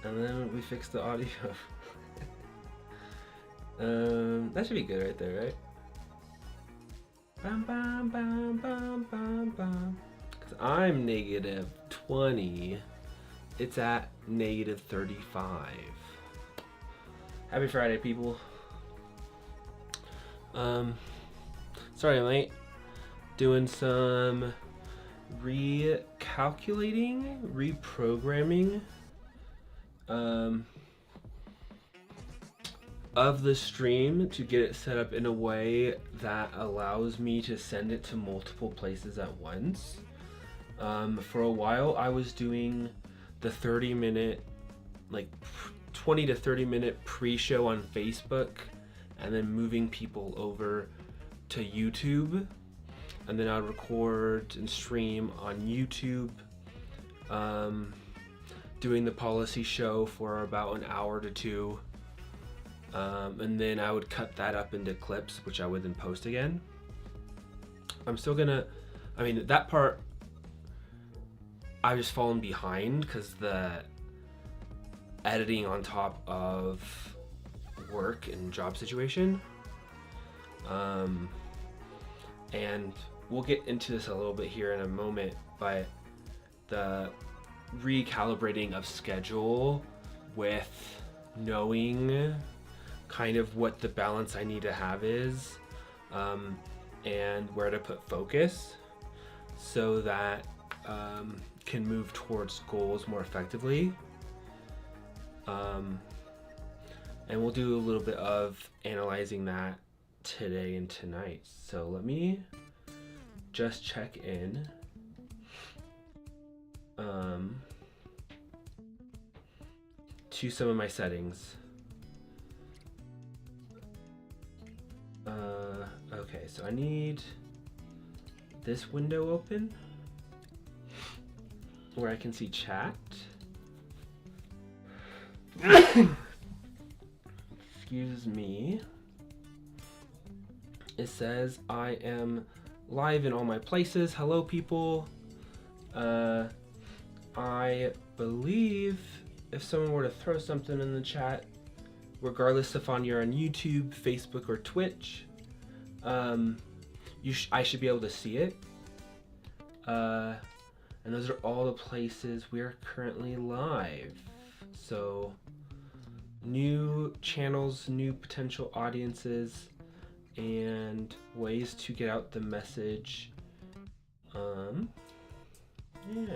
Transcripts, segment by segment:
And then we fix the audio. That should be good right there, right? Bam, bam, bam, bam, bam, bam. Because I'm negative 20. It's at negative 35. Happy Friday, people. Sorry I'm late. Doing some recalculating, reprogramming of the stream to get it set up in a way that allows me to send it to multiple places at once. For a while I was doing the 30-minute, like 20 to 30-minute pre-show on Facebook and then moving people over to YouTube, and then I'd record and stream on YouTube, doing the policy show for about an hour to two, and then I would cut that up into clips, which I would then post again. I'm still gonna, that part I've just fallen behind because the editing on top of work and job situation, and we'll get into this a little bit here in a moment, but the recalibrating of schedule with knowing kind of what the balance I need to have is, and where to put focus so that can move towards goals more effectively. And we'll do a little bit of analyzing that today and tonight. So let me just check in. To some of my settings. Okay, so I need this window open where I can see chat. Excuse me. It says I am live in all my places. Hello, people. I believe if someone were to throw something in the chat, regardless if you're on YouTube, Facebook, or Twitch, I should be able to see it. And those are all the places we're currently live. So new channels, new potential audiences, and ways to get out the message. Yeah.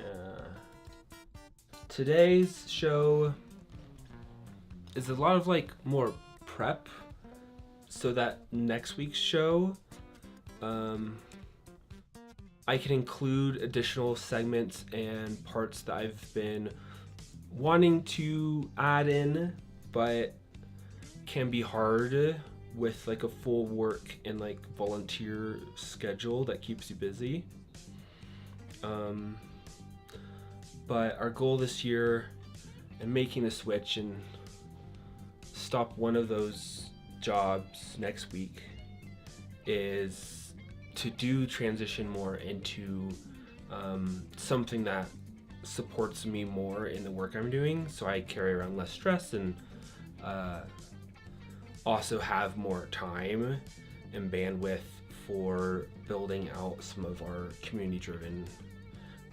Today's show is a lot of more prep so that next week's show, I can include additional segments and parts that I've been wanting to add in, but can be hard with a full work and volunteer schedule that keeps you busy. But our goal this year in making the switch and stop one of those jobs next week is to do transition more into something that supports me more in the work I'm doing, so I carry around less stress and also have more time and bandwidth for building out some of our community-driven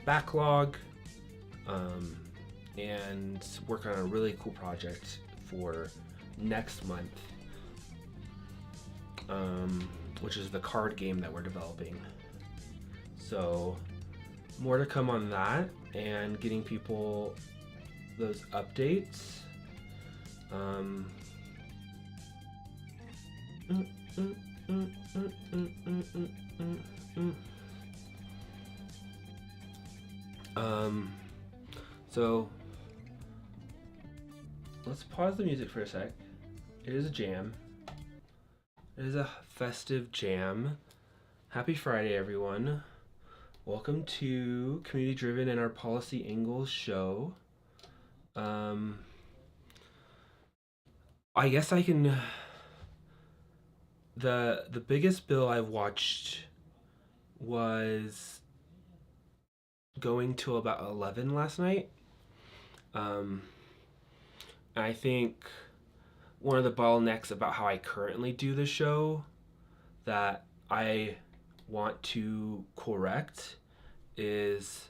backlog, and work on a really cool project for next month, which is the card game that we're developing. So more to come on that and getting people those updates. So let's pause the music for a sec. It is a jam. It is a festive jam. Happy Friday, everyone. Welcome to Community Driven and our Policy Angles show. I guess I can. The biggest bill I've watched was going till about 11 last night. Um, and I think one of the bottlenecks about how I currently do the show that I want to correct is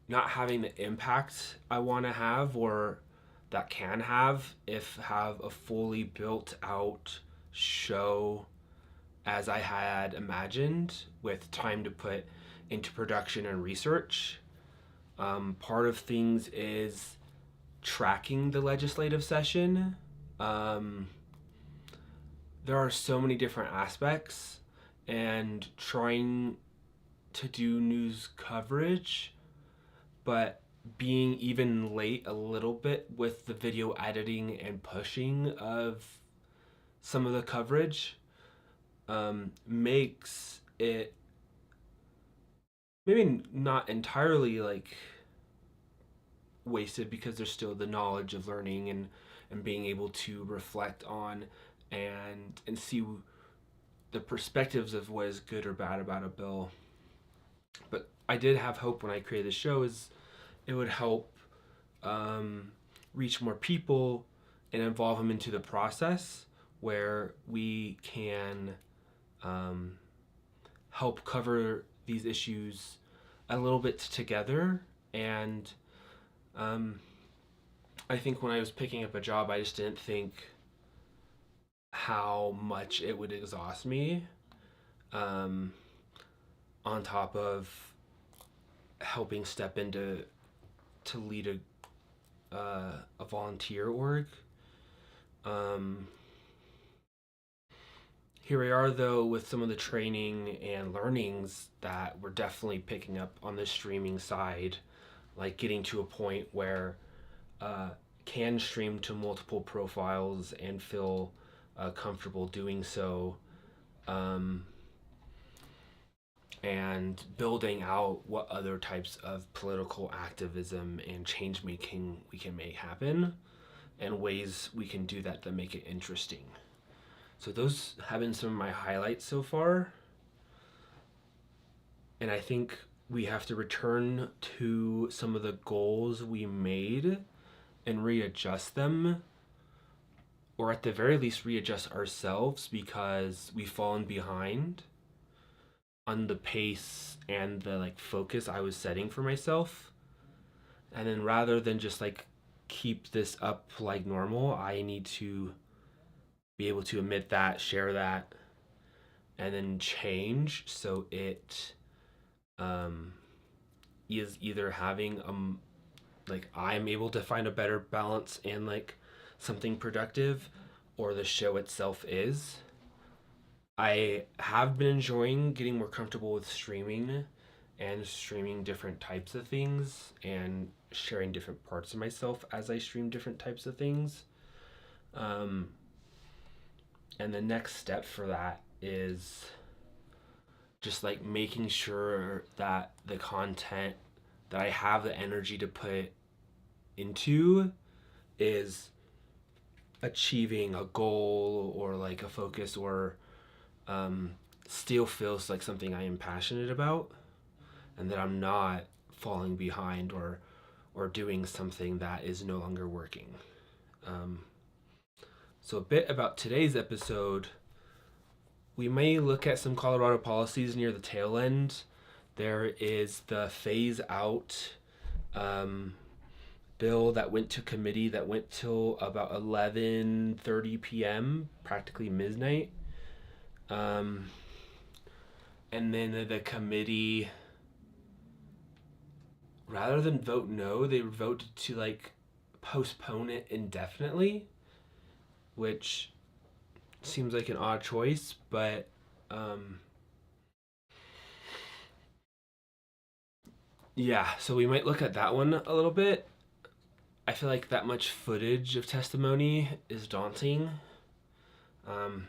not having the impact I want to have or that can have if have a fully built out show as I had imagined with time to put into production and research. Part of things is tracking the legislative session. Um, there are so many different aspects, and trying to do news coverage, but being even late a little bit with the video editing and pushing of some of the coverage makes it maybe not entirely like wasted because there's still the knowledge of learning and being able to reflect on and see the perspectives of what is good or bad about a bill. But I did have hope when I created the show is it would help reach more people and involve them into the process where we can help cover these issues a little bit together. And I think when I was picking up a job, I just didn't think how much it would exhaust me, um, on top of helping step into to lead a volunteer org. Um, Here we are though with some of the training and learnings that we're definitely picking up on the streaming side, like getting to a point where uh, can stream to multiple profiles and feel comfortable doing so, um, and building out what other types of political activism and change making we can make happen and ways we can do that make it interesting. So those have been some of my highlights so far. And I think we have to return to some of the goals we made and readjust them, or at the very least readjust ourselves because we've fallen behind on the pace and the like focus I was setting for myself. And then rather than just like keep this up like normal, I need to be able to admit that, share that, and then change so it um, is either having like I'm able to find a better balance and like something productive, or the show itself is. I have been enjoying getting more comfortable with streaming and streaming different types of things and sharing different parts of myself as I stream different types of things. Um, and the next step for that is just like making sure that the content that I have the energy to put into is achieving a goal or like a focus or um, still feels like something I am passionate about, and that I'm not falling behind or doing something that is no longer working. Um, so a bit about today's episode. We may look at some Colorado policies near the tail end. There is the phase out bill that went to committee that went till about 11:30 p.m., practically midnight. Um, and then the committee, rather than vote no, they voted to like postpone it indefinitely, which seems like an odd choice, but yeah, so we might look at that one a little bit. I feel like that much footage of testimony is daunting. Um,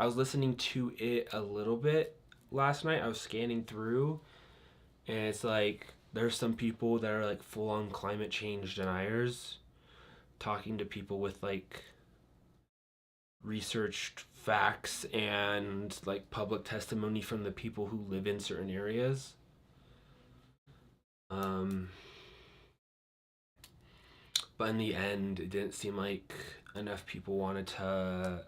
I was listening to it a little bit last night. I was scanning through, and it's like there's some people that are like full on climate change deniers talking to people with like researched facts and like public testimony from the people who live in certain areas. Um, but in the end, it didn't seem like enough people wanted to.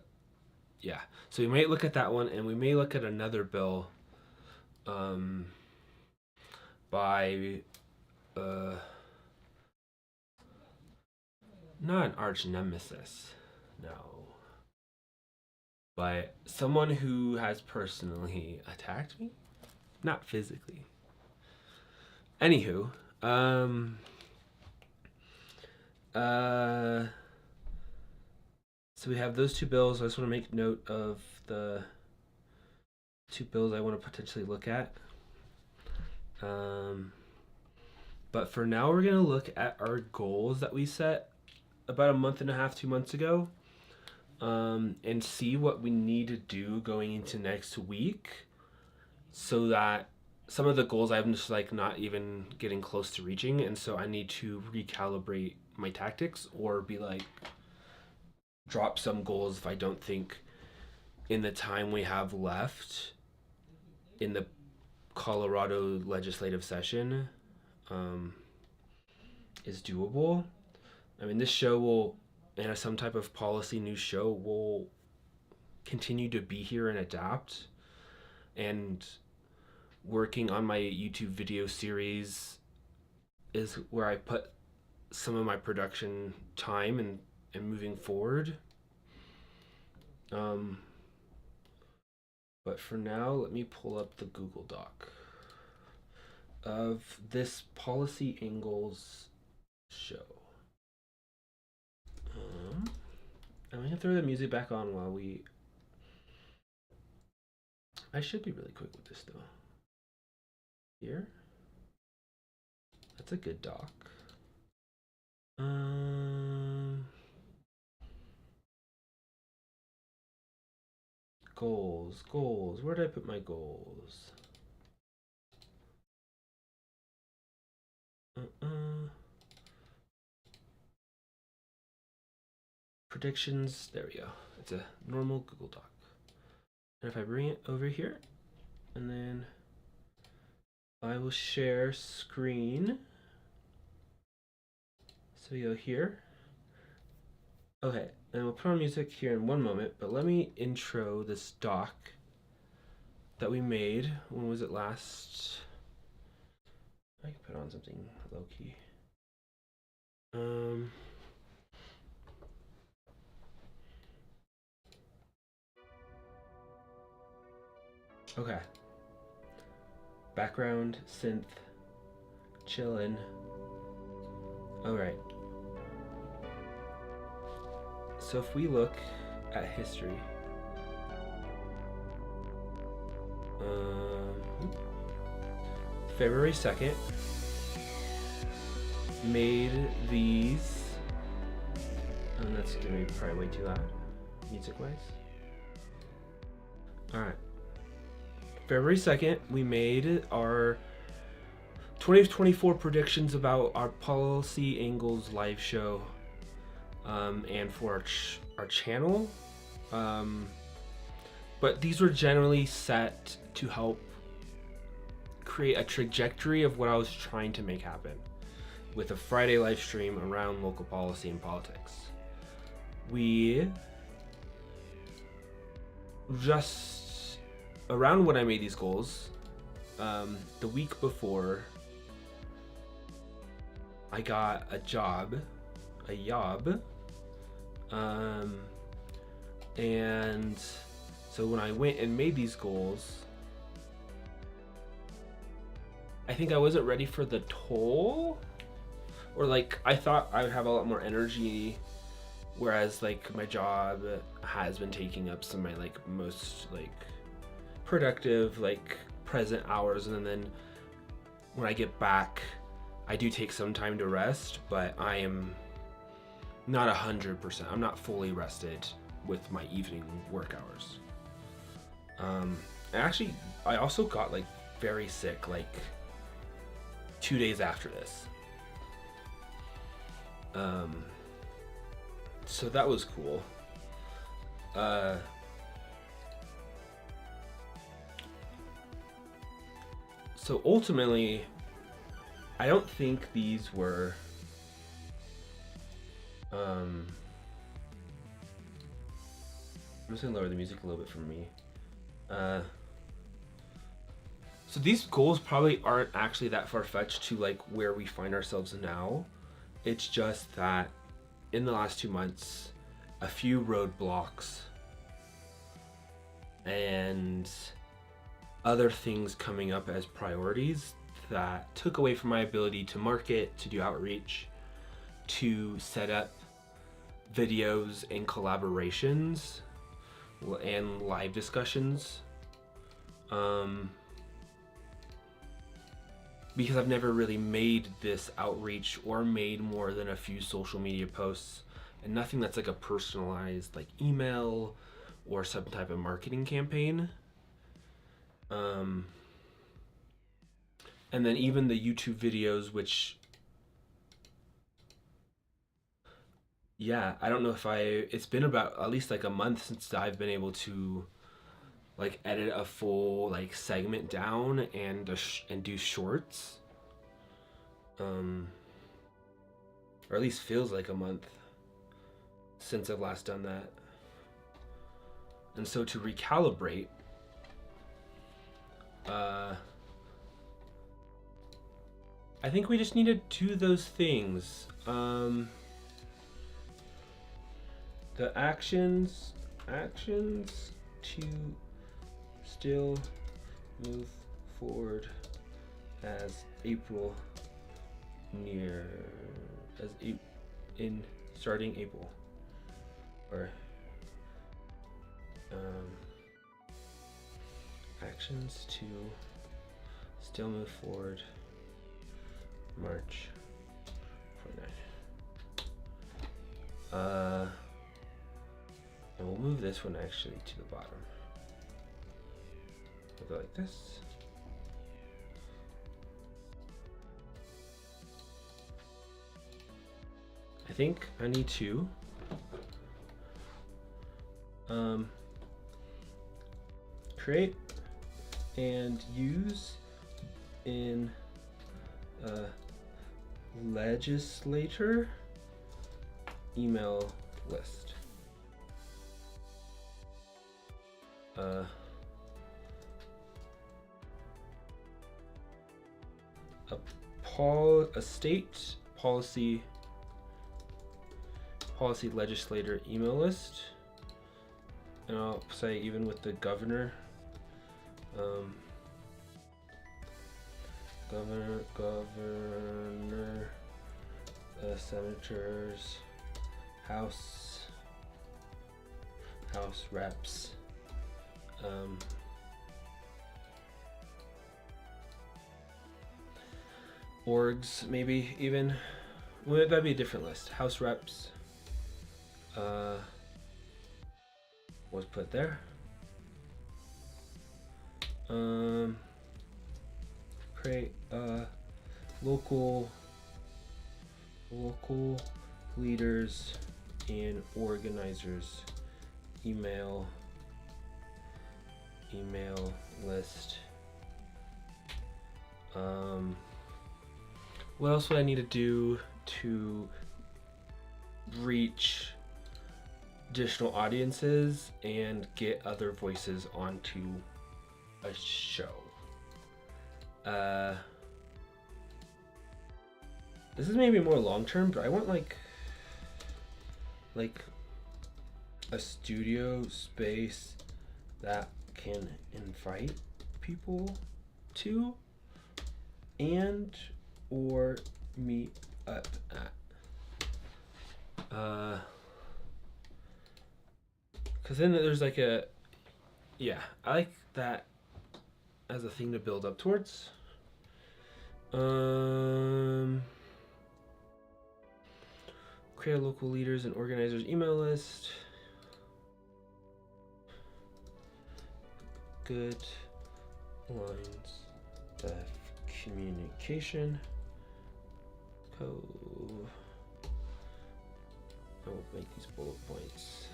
Yeah, so we may look at that one, and we may look at another bill um, by not an arch nemesis, no, but someone who has personally attacked me, not physically. Anywho, uh, so we have those two bills. I just want to make note of the two bills I want to potentially look at. But for now, we're going to look at our goals that we set about a month and a half, 2 months ago, and see what we need to do going into next week so that some of the goals I'm just like not even getting close to reaching. And so I need to recalibrate my tactics or be like, drop some goals if I don't think in the time we have left in the Colorado legislative session is doable. I mean, this show will, and some type of policy news show will continue to be here and adapt. And working on my YouTube video series is where I put some of my production time and moving forward. But for now, let me pull up the Google Doc of this Policy Angles show. I'm gonna throw the music back on while we. I should be really quick with this though. Here. That's a good doc. Goals. Where did I put my goals? Predictions. There we go. It's a normal Google Doc. And if I bring it over here, and then I will share screen. So we go here. Okay, and we'll put on music here in one moment, but let me intro this doc that we made. When was it last? I can put on something low key. Okay. Background, synth, chillin'. Alright. So if we look at history, February 2nd made these, and that's gonna be probably way too loud, music-wise. Alright. February 2nd, we made our 2024 predictions about our Policy Angles live show, and for our channel. But these were generally set to help create a trajectory of what I was trying to make happen with a Friday live stream around local policy and politics. We just around when I made these goals, the week before, I got a job, and so when I went and made these goals, I think I wasn't ready for the toll, or like I thought I would have a lot more energy, whereas like my job has been taking up some of my like most like productive like present hours, and then when I get back I do take some time to rest, but I am not 100%. I'm not fully rested with my evening work hours. Actually, I also got like very sick like 2 days after this. So that was cool. So ultimately, I don't think these were I'm just gonna lower the music a little bit for me. So these goals probably aren't actually that far-fetched to like where we find ourselves now. It's just that in the last 2 months, a few roadblocks and other things coming up as priorities that took away from my ability to market, to do outreach, to set up videos and collaborations and live discussions. Because I've never really made this outreach or made more than a few social media posts, and nothing that's like a personalized like email or some type of marketing campaign. And then even the YouTube videos, which, yeah, I don't know if it's been about at least like a month since I've been able to like edit a full like segment down and and do shorts. Or at least feels like a month since I've last done that. And so to recalibrate, I think we just need to do those things. The actions to still move forward as April near as in starting April, or actions to still move forward March 29. And we'll move this one actually to the bottom. We'll go like this. I think I need to create and use in a legislator email list. A state policy legislator email list, and I'll say even with the governor, governor, senators, house reps, orgs, maybe even. Well, that'd be a different list. House reps was put there. Create local leaders and organizers email list. What else would I need to do to reach additional audiences and get other voices onto a show? This is maybe more long term, but I want like a studio space that can invite people to and or meet up at. Because then there's like I like that as a thing to build up towards. Create a local leaders and organizers email list. Good lines of communication. I will make these bullet points.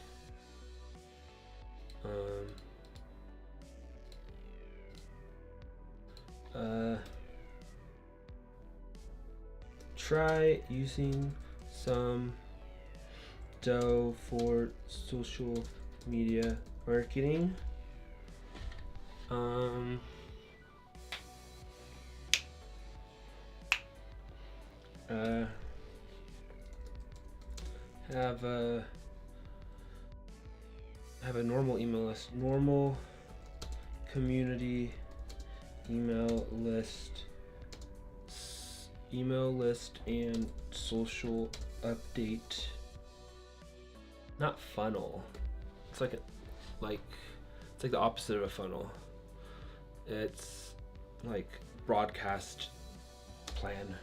try using some dough for social media marketing. Have a normal email list, normal community email list, and social update. Not funnel. It's like it's like the opposite of a funnel. It's like broadcast plan.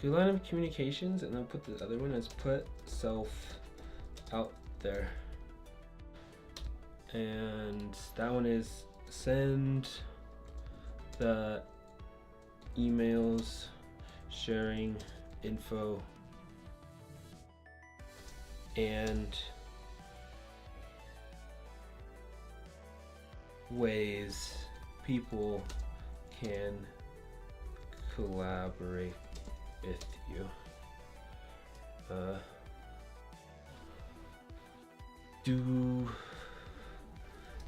Good line of communications, and then put the other one as put self out there. And that one is send the emails sharing info and ways people can collaborate with you.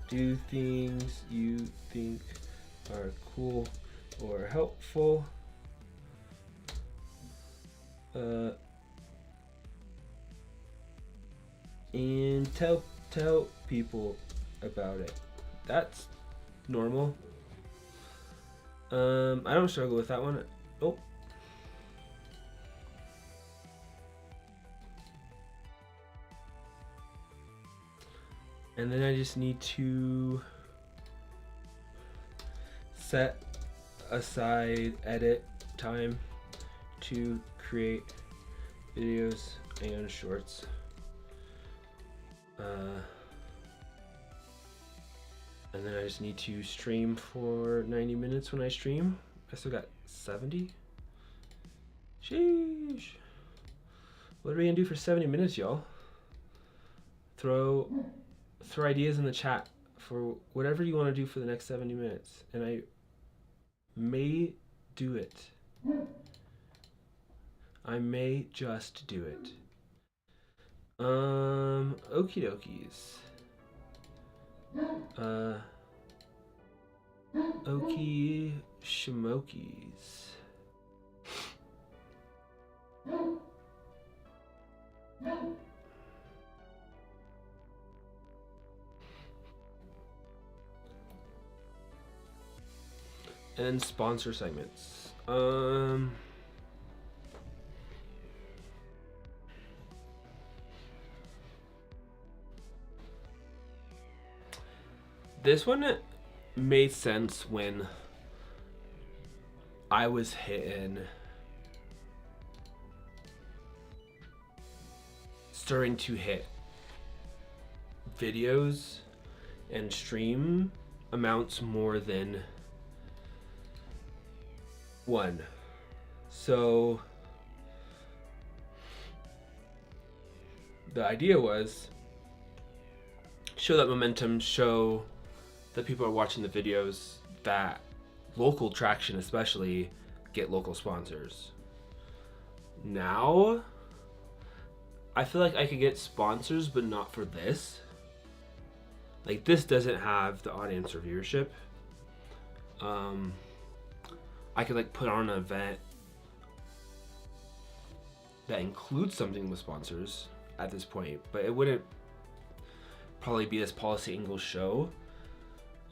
Do things you think are cool or helpful. And tell people about it. That's normal. I don't struggle with that one. Oh. And then I just need to set aside edit time to create videos and shorts. And then I just need to stream for 90 minutes when I stream. I still got 70. Sheesh. What are we gonna do for 70 minutes, y'all? Throw ideas in the chat for whatever you want to do for the next 70 minutes. And I may do it. I may just do it. Okie dokies. Okie shimokies. And sponsor segments. This one made sense when I was starting to hit videos and stream amounts more than one. So the idea was show that momentum, show that people are watching the videos, that local traction especially, get local sponsors. Now I feel like I could get sponsors, but not for this. Like, this doesn't have the audience or viewership. I could like put on an event that includes something with sponsors at this point, but it wouldn't probably be this Policy English show.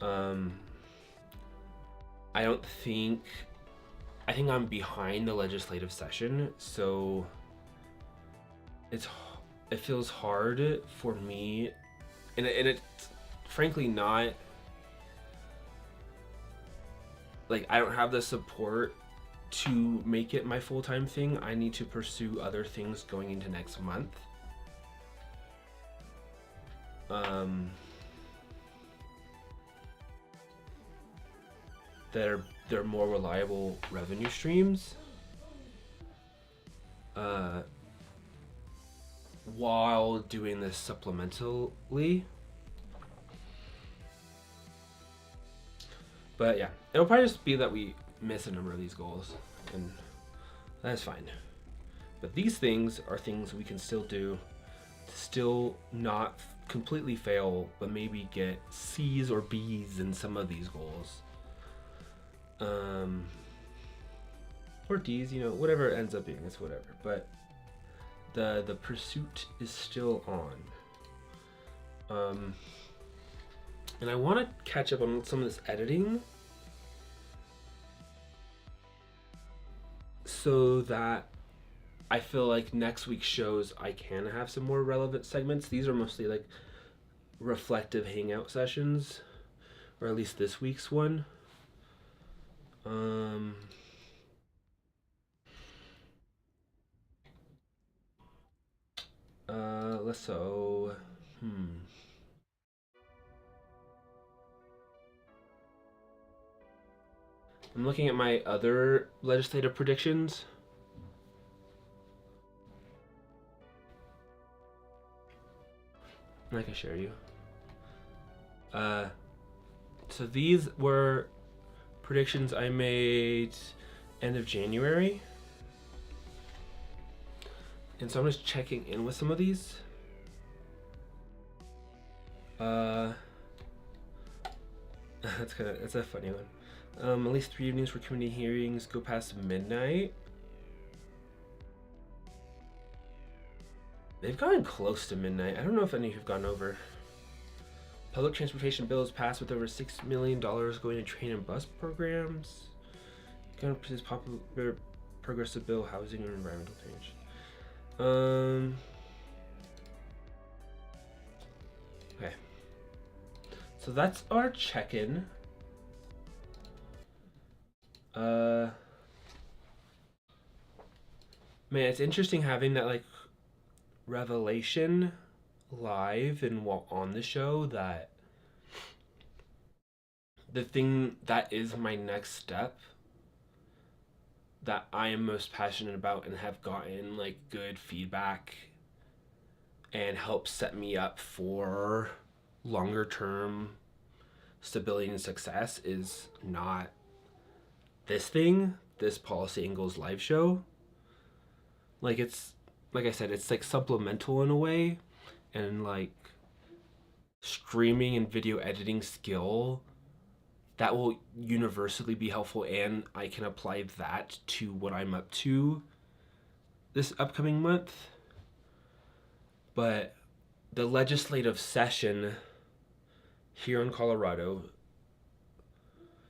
I think I'm behind the legislative session, so it feels hard for me, and it's frankly not like I don't have the support to make it my full-time thing. I need to pursue other things going into next month. They're more reliable revenue streams. while doing this supplementally. But yeah, it'll probably just be that we miss a number of these goals, and that's fine. But these things are things we can still do to still not completely fail, but maybe get C's or B's in some of these goals. Or D's, you know, whatever it ends up being, it's whatever. But the pursuit is still on. And I want to catch up on some of this editing so that I feel like next week's shows I can have some more relevant segments. These are mostly like reflective hangout sessions, or at least this week's one. I'm looking at my other legislative predictions. I can share you. So these were predictions I made end of January. And so I'm just checking in with some of these. That's a funny one. At least 3 evenings for community hearings go past midnight. They've gotten close to midnight. I don't know if any have gone over. Public transportation bills passed with over $6 million going to train and bus programs. Gonna produce popular progressive bill, housing and environmental change. Okay. So that's our check-in. Man, it's interesting having that like revelation live and while on the show that the thing that is my next step that I am most passionate about and have gotten like good feedback and help set me up for longer term stability and success is not this thing, this Policy Angles live show. Like it's, like I said, it's like supplemental in a way, and like streaming and video editing skill that will universally be helpful, and I can apply that to what I'm up to this upcoming month. But the legislative session here in Colorado,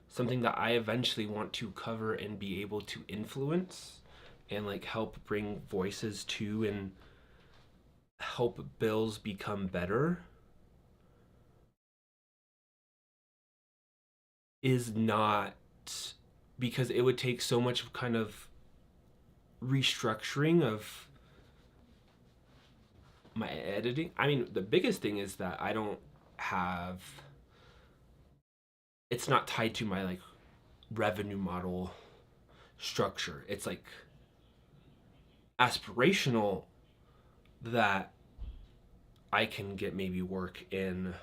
something that I eventually want to cover and be able to influence and like help bring voices to and help bills become better, is not, because it would take so much kind of restructuring of my editing. I mean, the biggest thing is that I don't have, it's not tied to my like revenue model structure. It's like aspirational that I can get maybe work in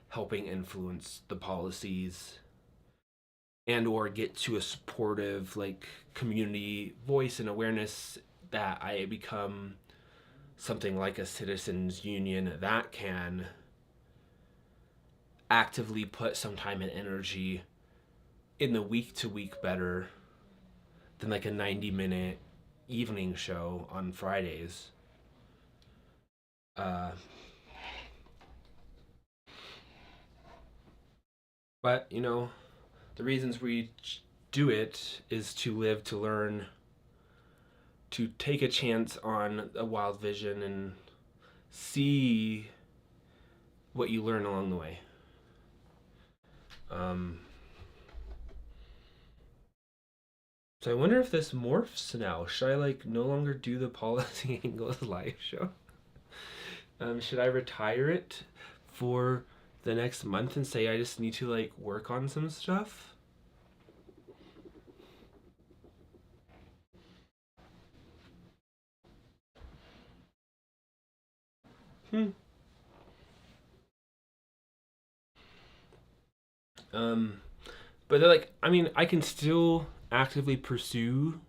helping influence the policies and or get to a supportive like community voice and awareness, that I become something like a citizens union that can actively put some time and energy in the week to week better than like a 90-minute evening show on Fridays. But you know, the reasons we do it is to live, to learn, to take a chance on a wild vision and see what you learn along the way. So I wonder if this morphs now. Should I like no longer do the Policy Angles live show? Should I retire it for the next month and say I just need to like work on some stuff? Um, but they're like, I mean, I can still actively pursue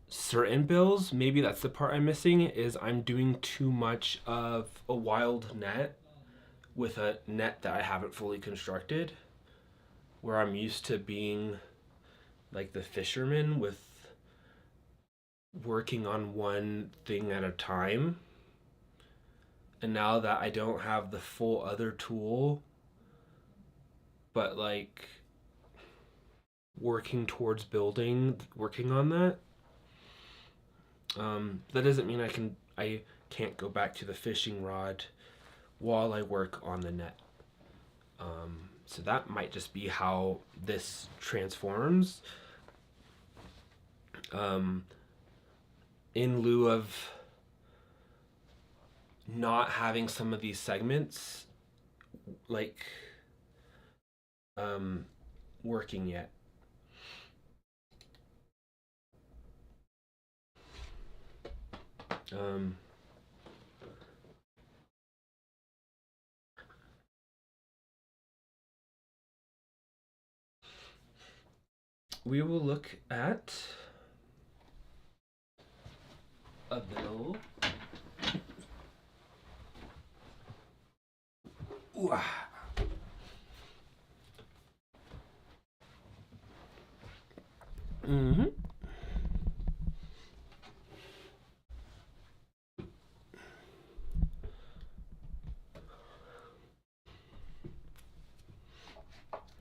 certain bills. Maybe that's the part I'm missing, is I'm doing too much of a wild net with a net that I haven't fully constructed, where I'm used to being like the fisherman with working on one thing at a time. And now that I don't have the full other tool, but like working towards working on that, that doesn't mean I can't go back to the fishing rod while I work on the net. So that might just be how this transforms. In lieu of not having some of these segments like working yet. We will look at a bill. Ooh. Mm-hmm.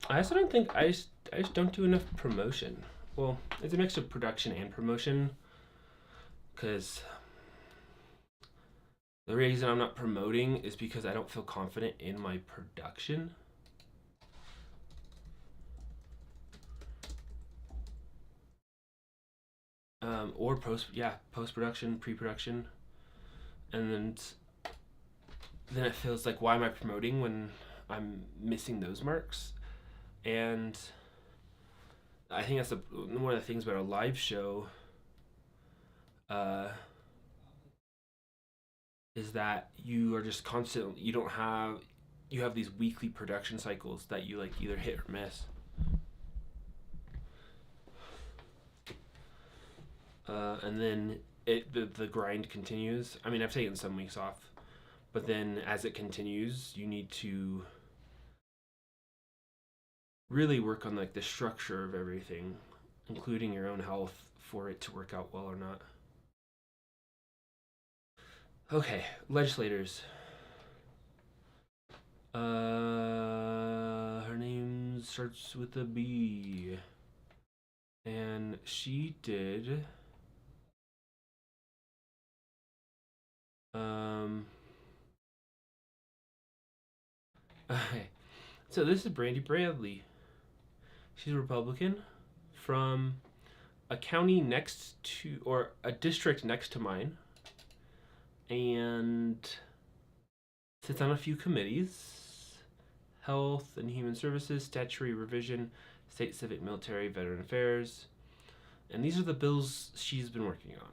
I also don't think I just don't do enough promotion. Well, it's a mix of production and promotion, because the reason I'm not promoting is because I don't feel confident in my production. Or post production, pre-production, and then it feels like, why am I promoting when I'm missing those marks? And I think that's one of the things about a live show, is that you are just constantly, you have these weekly production cycles that you like either hit or miss. And then the grind continues. I mean, I've taken some weeks off, but then as it continues, you need to really work on like the structure of everything, including your own health, for it to work out well or not. Okay, legislators. Her name starts with a B, and she did okay, so this is Brandy Bradley. She's a Republican from a county next to, or a district next to mine, and sits on a few committees: Health and Human Services, Statutory Revision, State Civic Military, Veteran Affairs. And these are the bills she's been working on.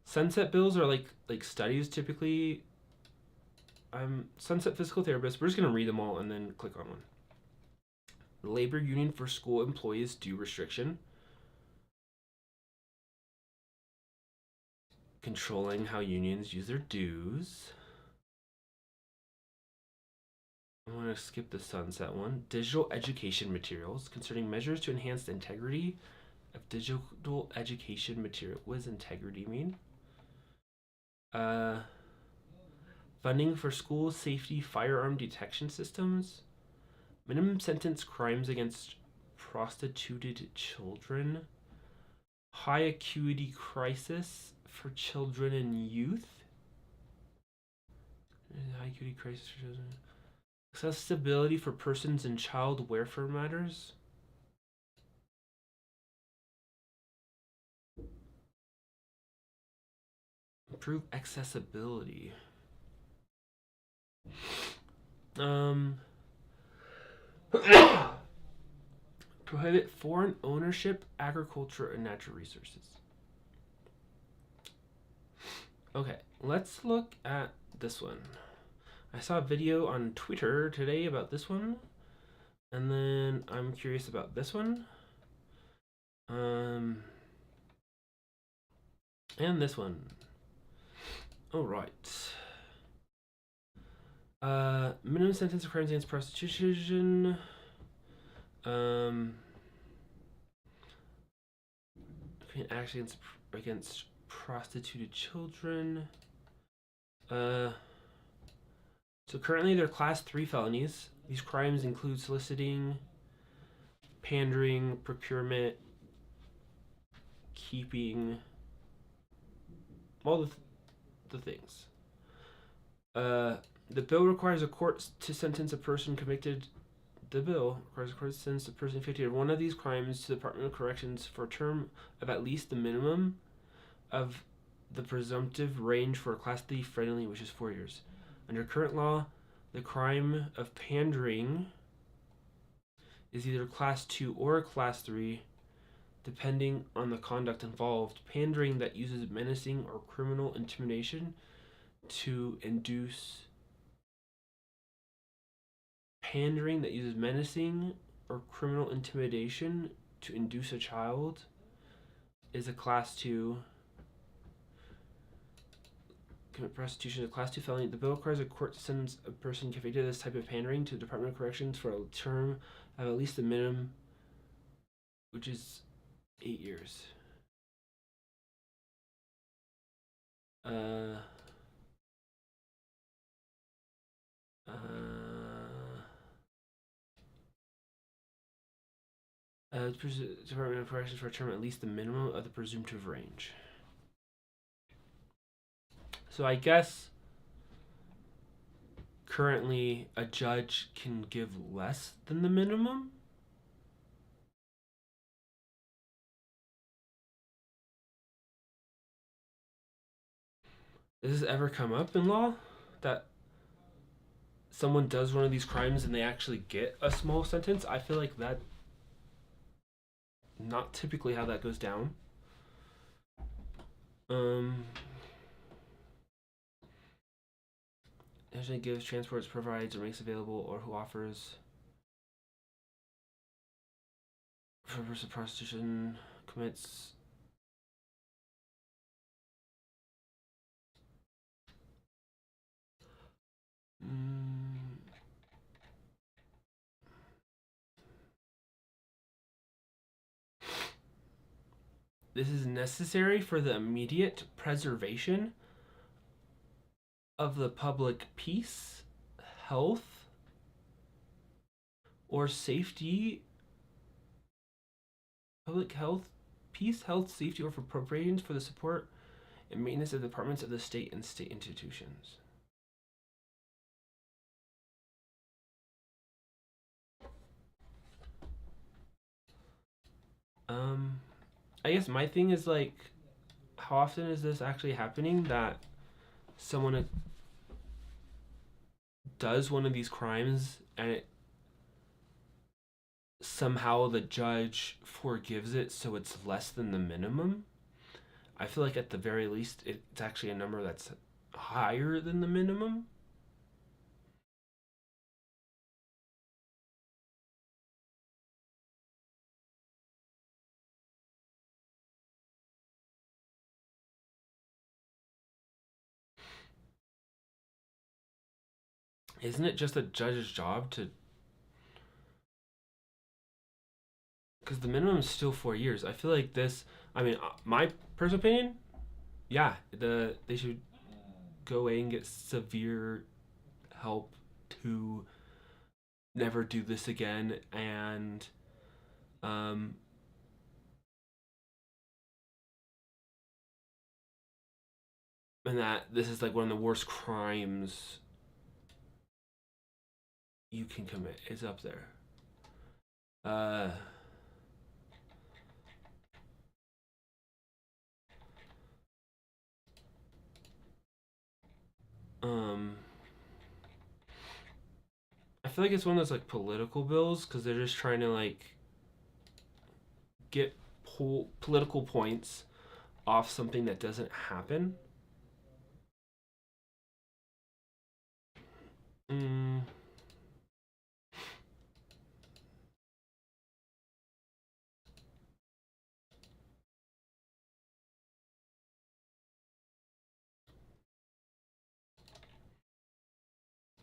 Sunset bills are like studies typically. Sunset Physical Therapist. We're just going to read them all and then click on one. Labor Union for School Employees Due Restriction. Controlling how unions use their dues. I'm going to skip the sunset one. Digital education materials concerning measures to enhance the integrity of digital education material. What does integrity mean? Funding for school safety firearm detection systems. Minimum sentence crimes against prostituted children. High acuity crisis for children and youth. High acuity crisis for children. Accessibility for persons in child welfare matters. Improve accessibility. Prohibit foreign ownership, agriculture, and natural resources. Okay, let's look at this one. I saw a video on Twitter today about this one, and then I'm curious about this one. And this one. All right. Minimum sentence for crimes against prostitution. Actions against prostituted children. So currently they're class 3 felonies. These crimes include soliciting, pandering, procurement, keeping, all the things. The bill requires a court to sentence a person convicted. The bill requires a court to sentence a person convicted of one of these crimes to the Department of Corrections for a term of at least the minimum of the presumptive range for a Class 3 felony, which is 4 years. Under current law, the crime of pandering is either Class 2 or Class 3, depending on the conduct involved. Pandering that uses menacing or criminal intimidation to induce a child is a Class 2. Commit prostitution is a Class 2 felony. The bill requires a court to sentence a person convicted of this type of pandering to the Department of Corrections for a term of at least the minimum, which is 8 years. Department of Corrections for a term at least the minimum of the presumptive range. So I guess currently a judge can give less than the minimum. Does this ever come up in law that someone does one of these crimes and they actually get a small sentence? I feel like that not typically how that goes down. Actually gives, transports, provides, or makes available, or who offers for purpose of prostitution, commits. This is necessary for the immediate preservation of the public peace, health, or safety. Public health, peace, health, safety, or for appropriations for the support and maintenance of the departments of the state and state institutions. I guess my thing is like, how often is this actually happening that someone does one of these crimes and it somehow the judge forgives it so it's less than the minimum? I feel like at the very least it's actually a number that's higher than the minimum. Isn't it just a judge's job to, because the minimum is still 4 years. I feel like this, I mean, my personal opinion, yeah, they should go away and get severe help to never do this again, and that this is like one of the worst crimes you can commit. It's up there. I feel like it's one of those like political bills because they're just trying to like get political points off something that doesn't happen. Mm.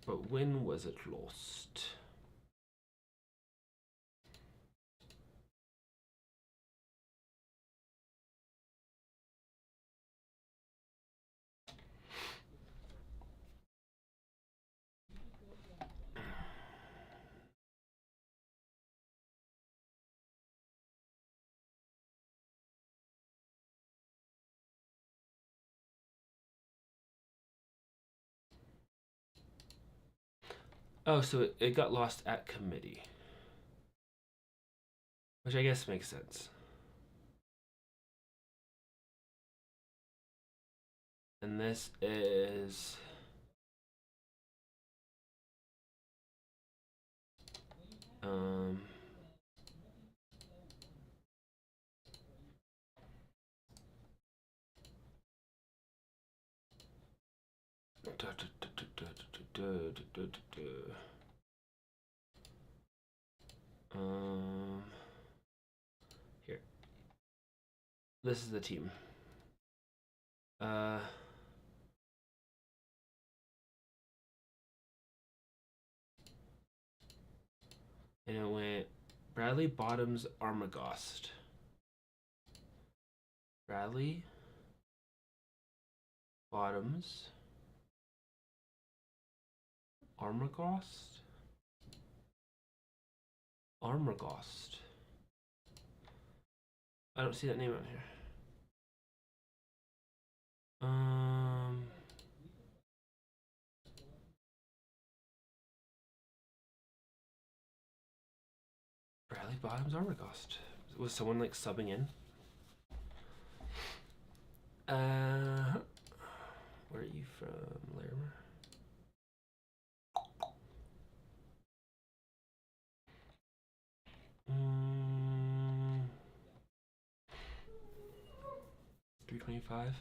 But when was it lost? Oh, so it got lost at committee. Which I guess makes sense. And this is... Um... Here. This is the team. And it went Bradley Bottoms Armagost. Bradley Bottoms Armagost? Armagost. I don't see that name on here. Bradley Bottoms Armagost. Was someone like subbing in? Where are you from, Larimer? Mm, 325.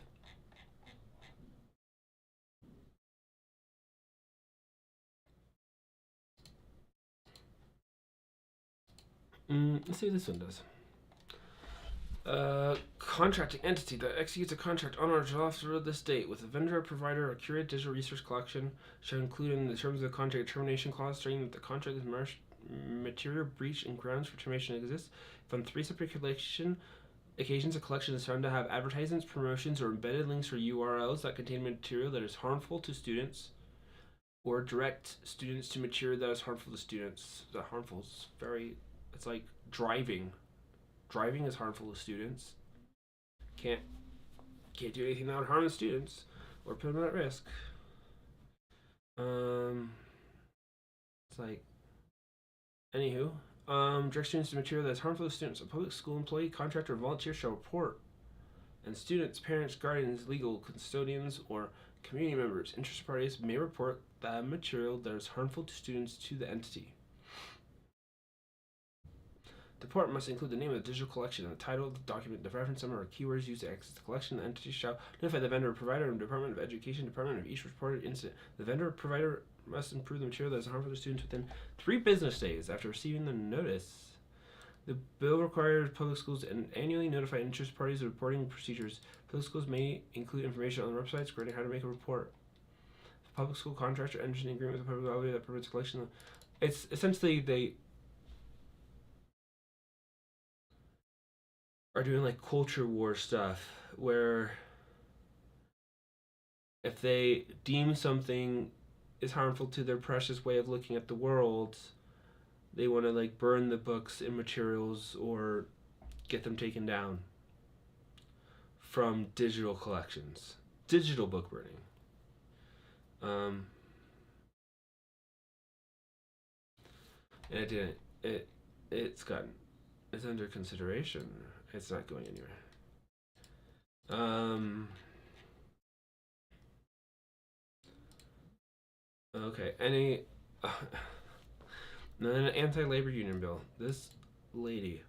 Let's see what this one does. Contracting entity that executes a contract on or after this date with a vendor or provider or curated digital resource collection shall include in the terms of the contract a termination clause stating that the contract is material breach and grounds for termination exists. If on 3 separate occasions a collection is found to have advertisements, promotions, or embedded links or URLs that contain material that is harmful to students, or direct students to material that is harmful to students. That harmful is very... It's like driving. Driving is harmful to students. Can't do anything that would harm the students or put them at risk. It's like, anywho, direct students to material that is harmful to students. A public school employee, contractor, or volunteer shall report, and students, parents, guardians, legal custodians, or community members, interested parties may report that material that is harmful to students to the entity. The report must include the name of the digital collection and the title of the document, the reference number, or keywords used to access the collection. The entity shall notify the vendor or provider and Department of Education department of each reported incident. The vendor or provider must improve the material that is harmful to students within 3 business days after receiving the notice. The bill requires public schools to annually notify interested parties of reporting procedures. Public schools may include information on their websites regarding how to make a report. If a public school contractor enters an agreement with a public body that permits collection, it's essentially they are doing like culture war stuff where if they deem something is harmful to their precious way of looking at the world, they want to like burn the books and materials or get them taken down from digital collections. Digital book burning. And it didn't. It's under consideration. It's not going anywhere. Okay. An anti-labor union bill. This lady.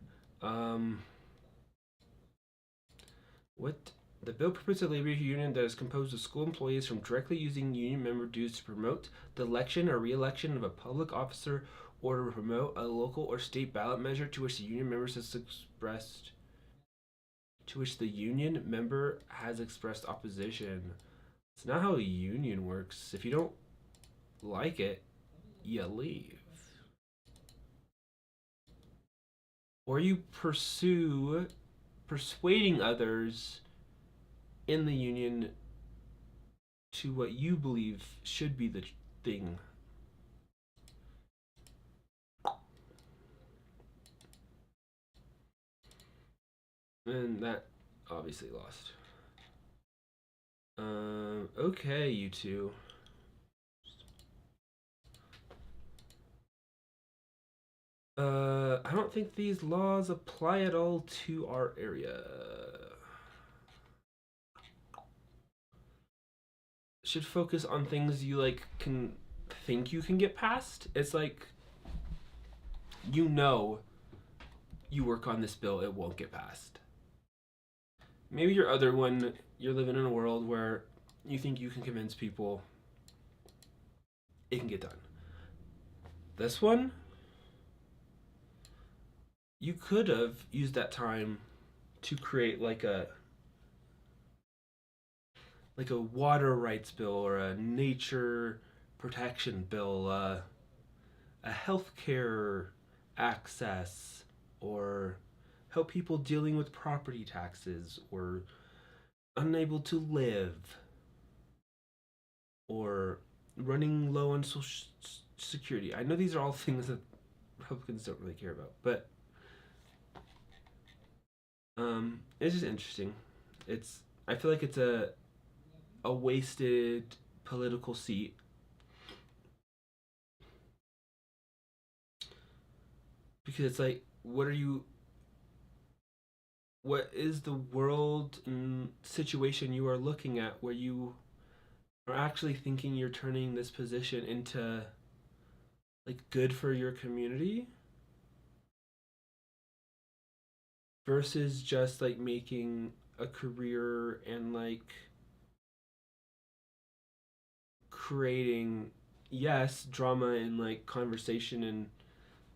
What The bill permits a labor union that is composed of school employees from directly using union member dues to promote the election or re-election of a public officer or to promote a local or state ballot measure to which the union members has expressed to which the union member has expressed opposition. It's not how a union works. If you don't like it, you leave. Or you pursue persuading others in the union to what you believe should be the thing. And that obviously lost. Okay, you two. I don't think these laws apply at all to our area. Should focus on things you like can think you can get past. It's like you know you work on this bill, it won't get passed. Maybe your other one, you're living in a world where you think you can convince people it can get done. This one, you could have used that time to create like a water rights bill or a nature protection bill, a healthcare access, or help people dealing with property taxes or unable to live, or running low on social security. I know these are all things that Republicans don't really care about, but it's just interesting. I feel like it's a wasted political seat. Because it's like, what is the world and situation you are looking at where you are actually thinking you're turning this position into like good for your community versus just like making a career and like creating, yes, drama and like conversation and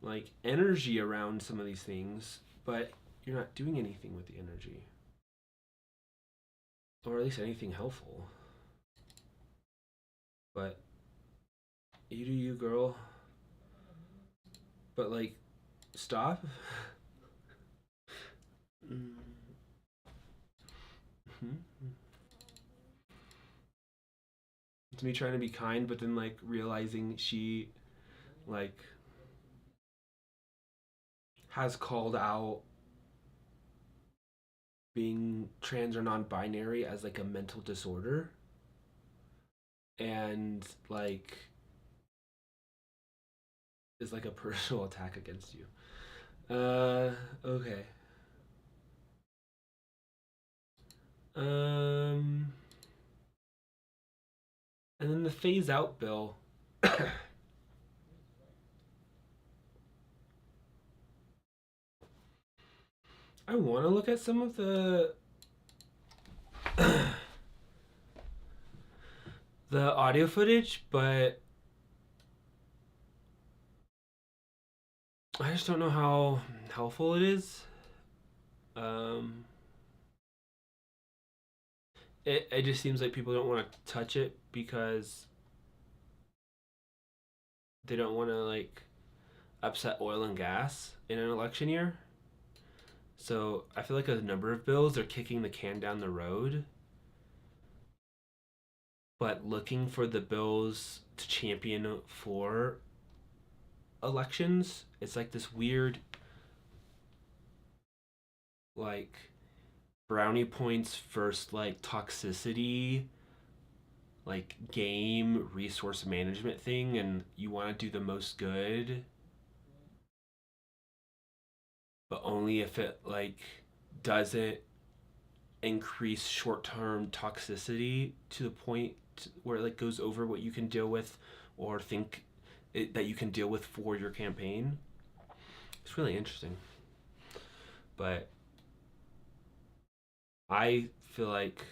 like energy around some of these things, but you're not doing anything with the energy, or at least anything helpful. But you do you, girl. But like, stop. It's me trying to be kind, but then like realizing she like has called out being trans or non-binary as like a mental disorder, and like is like a personal attack against you. Okay. Um, and then the phase out bill. I want to look at some of the the audio footage, but I just don't know how helpful it is. Um, it just seems like people don't want to touch it because they don't want to like upset oil and gas in an election year. So I feel like a number of bills are kicking the can down the road, but looking for the bills to champion for elections. It's like this weird, like, brownie points first, like, toxicity, like, game resource management thing, and you want to do the most good, but only if it, like, doesn't increase short-term toxicity to the point where it like goes over what you can deal with or think that you can deal with for your campaign. It's really interesting, but I feel like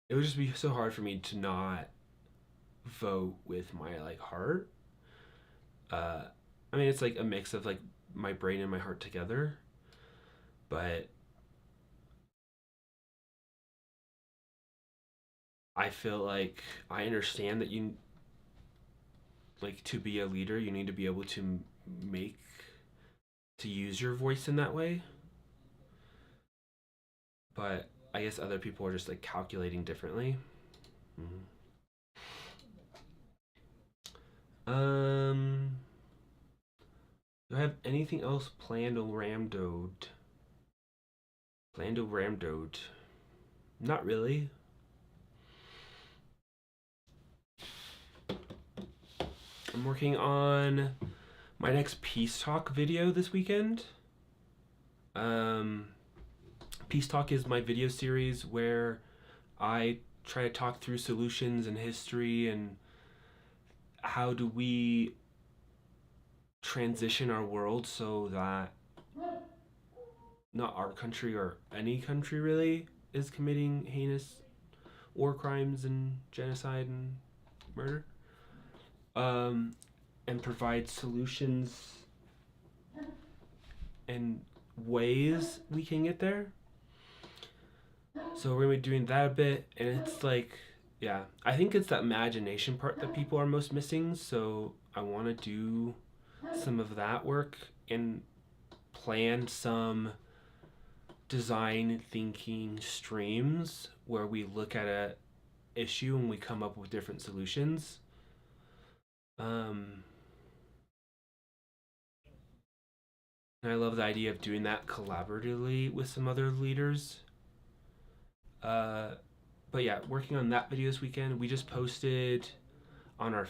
it would just be so hard for me to not vote with my like heart. Uh, I mean, it's like a mix of like my brain and my heart together, but I feel like I understand that you like to be a leader, you need to be able to make to use your voice in that way. But I guess other people are just like calculating differently. Mhm. Um, do I have anything else planned on Ramdode? Planned on Ramdode? Not really. I'm working on my next Peace Talk video this weekend. Um, Peace Talk is my video series where I try to talk through solutions and history and how do we transition our world so that not our country or any country really is committing heinous war crimes and genocide and murder, um, and provide solutions and ways we can get there. So we're gonna be doing that a bit, and it's like, yeah, I think it's that imagination part that people are most missing. So I want to do some of that work and plan some design thinking streams where we look at a issue and we come up with different solutions. Um, and I love the idea of doing that collaboratively with some other leaders. Uh, but yeah, working on that video this weekend. We just posted on our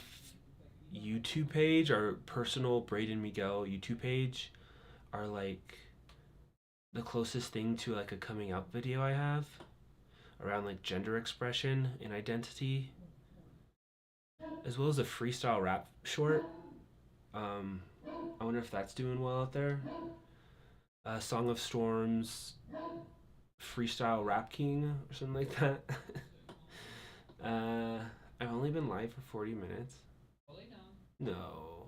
YouTube page, our personal Braden Miguel YouTube page, our like the closest thing to like a coming out video I have around like gender expression and identity, as well as a freestyle rap short. Um, I wonder if that's doing well out there. Song of Storms, freestyle rap king or something like that. uh, I've only been live for 40 minutes. No,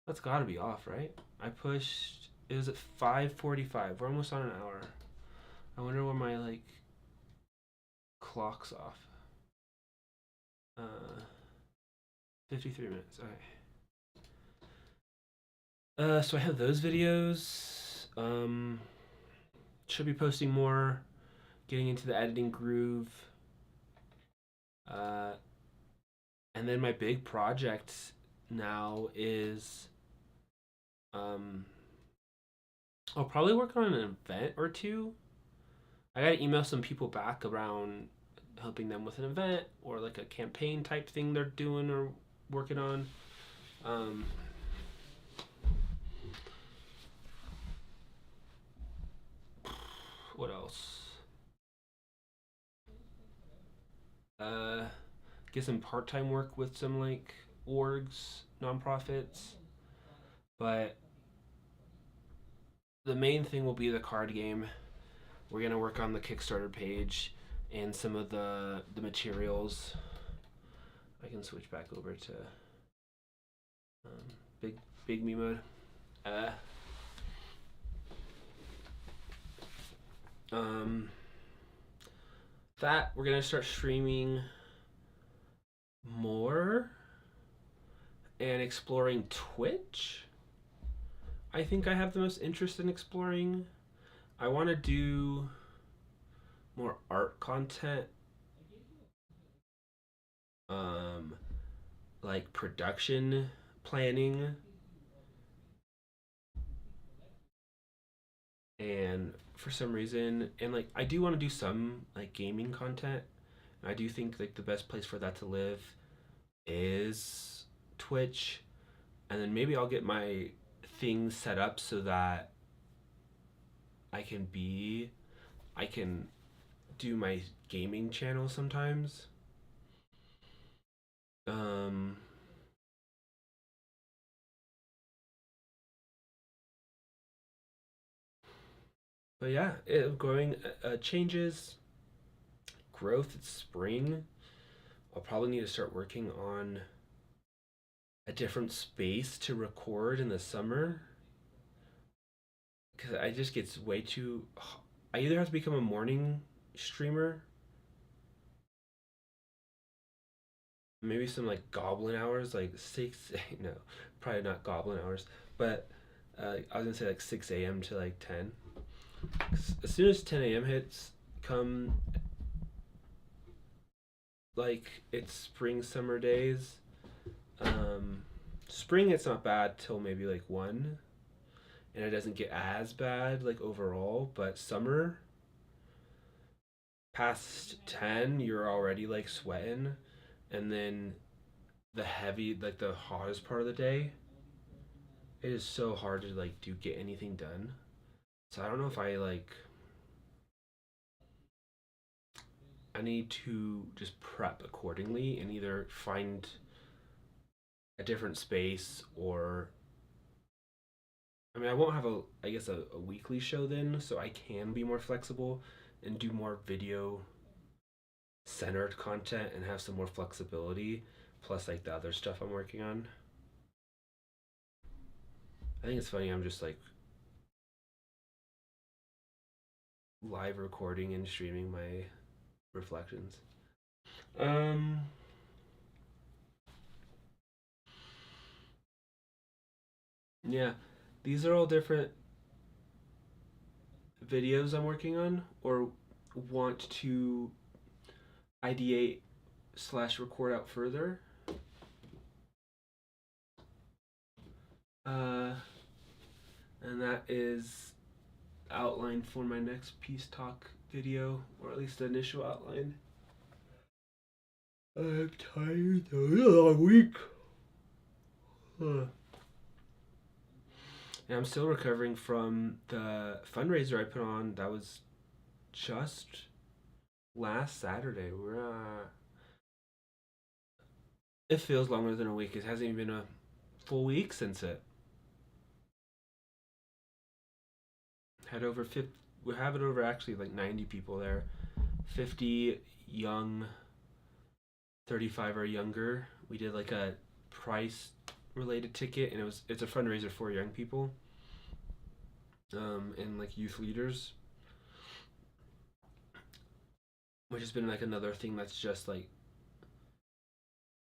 that's got to be off, right? I pushed. It was at 5:45. We're almost on an hour. I wonder where my like clock's off. 53 minutes. Okay. So I have those videos. Should be posting more, getting into the editing groove. Uh, and then my big project now is, I'll probably work on an event or two. I gotta email some people back around helping them with an event or like a campaign type thing they're doing or working on. Um, what else? Uh, get some part-time work with some like orgs, nonprofits, but the main thing will be the card game. We're gonna work on the Kickstarter page and some of the materials. I can switch back over to big big me mode. Uh, um, that we're gonna start streaming more and exploring Twitch. I think I have the most interest in exploring. I want to do more art content, um, like production planning, and for some reason, and like I do want to do some like gaming content. And I do think like the best place for that to live is Twitch, and then maybe I'll get my things set up so that I can be I can do my gaming channel sometimes. Um, But yeah, growing changes, growth. It's spring. I'll probably need to start working on a different space to record in the summer because I just gets way too. I either have to become a morning streamer, maybe some like goblin hours, like six. No, probably not goblin hours, but I was gonna say like 6 a.m. to like 10. As soon as 10 a.m. hits, come like it's spring summer days. Um, Spring it's not bad till maybe like 1, and it doesn't get as bad like overall. But summer past 10, you're already like sweating, and then the heavy like the hottest part of the day, it is so hard to like do get anything done. So I don't know if I need to just prep accordingly and either find a different space or I mean I won't have I guess a weekly show then, so I can be more flexible and do more video centered content and have some more flexibility plus like the other stuff I'm working on. I think it's funny I'm just like live recording and streaming my reflections. Um yeah, these are all different videos I'm working on or want to ideate slash record out further. Uh, and that is outline for my next peace talk video, or at least the initial outline. I'm tired though. It's a long week. Huh. And I'm still recovering from the fundraiser I put on. That was just last Saturday. It feels longer than a week. It hasn't even been a full week since it. Had over 50. We have it over actually like 90 people there. 50 young, 35 or younger. We did like a price related ticket, and it's a fundraiser for young people, and like youth leaders, which has been like another thing that's just like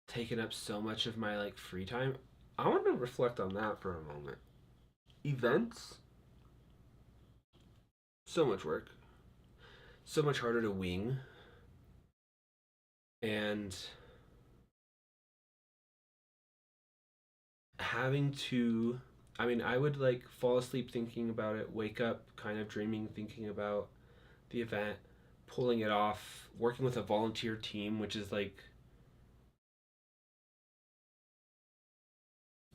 taken up so much of my like free time. I want to reflect on that for a moment. Events, so much work, so much harder to wing, and having to I mean, I would like fall asleep thinking about it, wake up kind of dreaming, thinking about the event, pulling it off, working with a volunteer team, which is like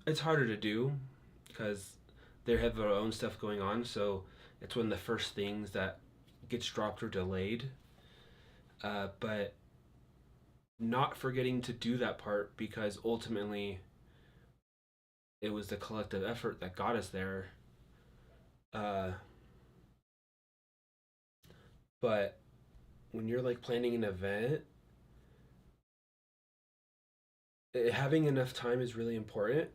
it's harder to do because they have their own stuff going on. So it's one of the first things that gets dropped or delayed. But not forgetting to do that part because ultimately it was the collective effort that got us there. Uh, but when you're like planning an event, having enough time is really important,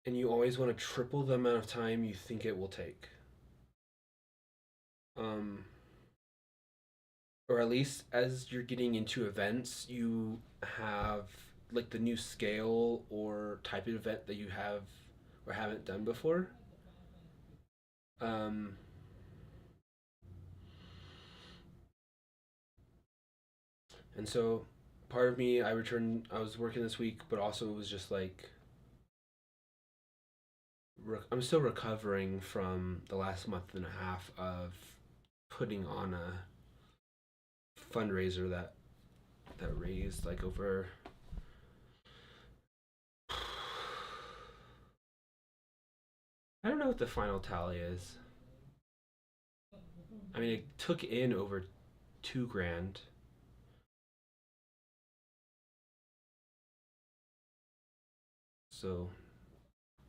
and you always want to triple the amount of time you think it will take. Um, or at least as you're getting into events, you have like the new scale or type of event that you have or haven't done before. Um, and so part of me, I was working this week, but also it was just like, I'm still recovering from the last month and a half of putting on a fundraiser that raised like over I don't know what the final tally is. I mean, it took in over 2 grand. So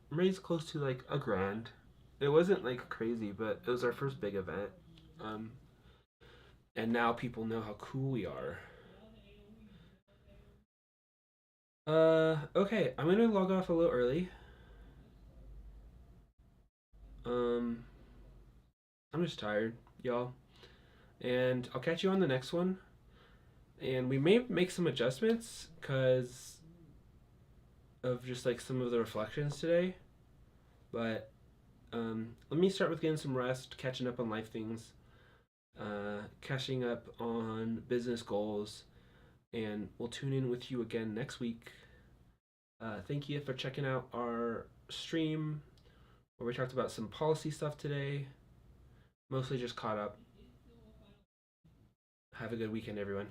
raised close to like a grand. It wasn't like crazy, but it was our first big event. Um, and now people know how cool we are. Okay, I'm gonna log off a little early. Um, I'm just tired, y'all. And I'll catch you on the next one. And we may make some adjustments because of just like some of the reflections today. But let me start with getting some rest, catching up on life things, catching up on business goals, and we'll tune in with you again next week. Thank you for checking out our stream where we talked about some policy stuff today. Mostly just caught up. Have a good weekend, everyone.